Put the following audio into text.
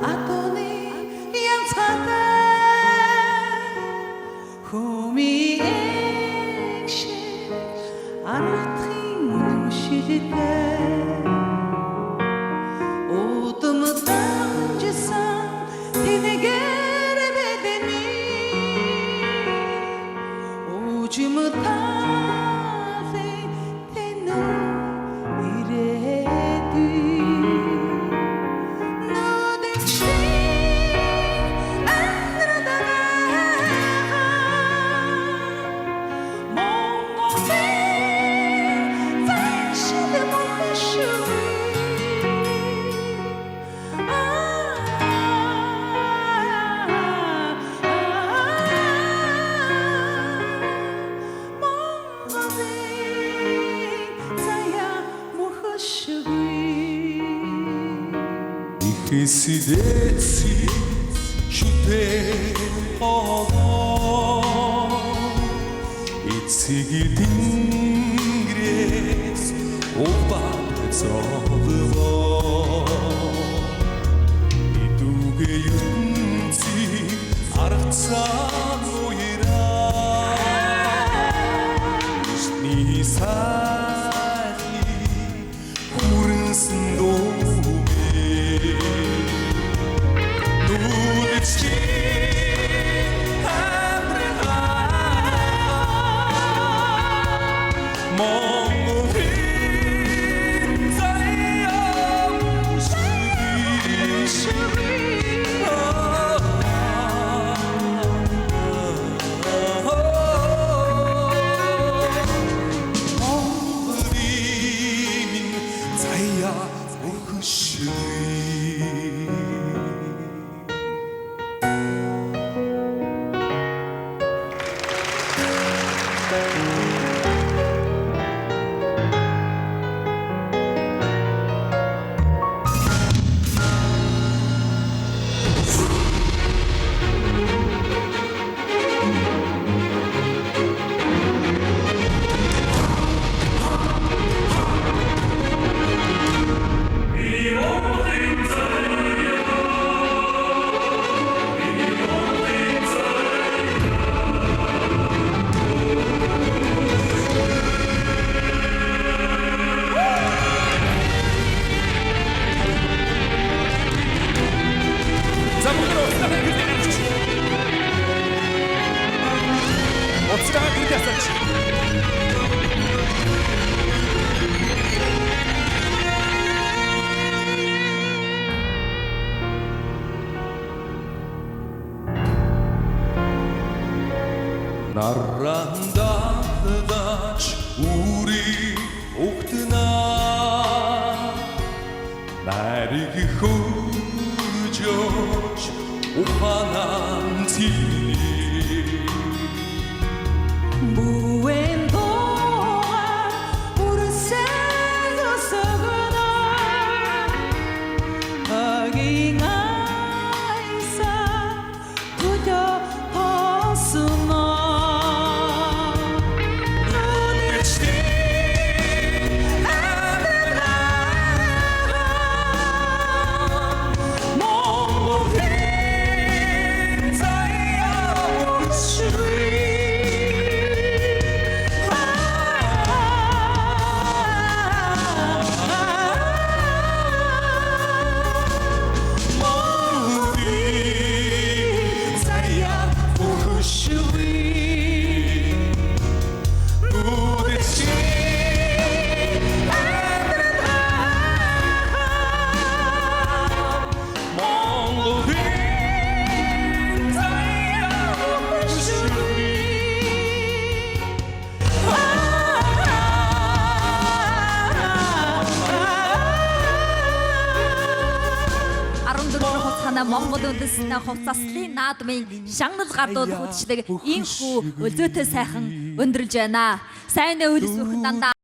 adoni yang tada humi ekşi anlatayım şiride odumdan cesan dine gerebedeni ucumu taze tenu iredi nudekşi andradaga mongote zaşide mohoşu Хисидеци шутеоло эцэг тэнгэрээс угбацолво идүгэ ертөнцийг аргацсан уяраа ишний сайхи хүрэнсэн Отстрана гэрдээ асаач. Нарандаач үри угтнаа нариг хөөж ухаан тиний Buen doa urusego sogona aging aisa tujo hosuma nudechti adana mongotin zaya ushui Монгол үндэстний хувцаслын наадмын шагнал гардууд хүчдэг энхүү өлзөөтэй сайхан өндөрлж байна. Сайн өвлөс бүхэн дандаа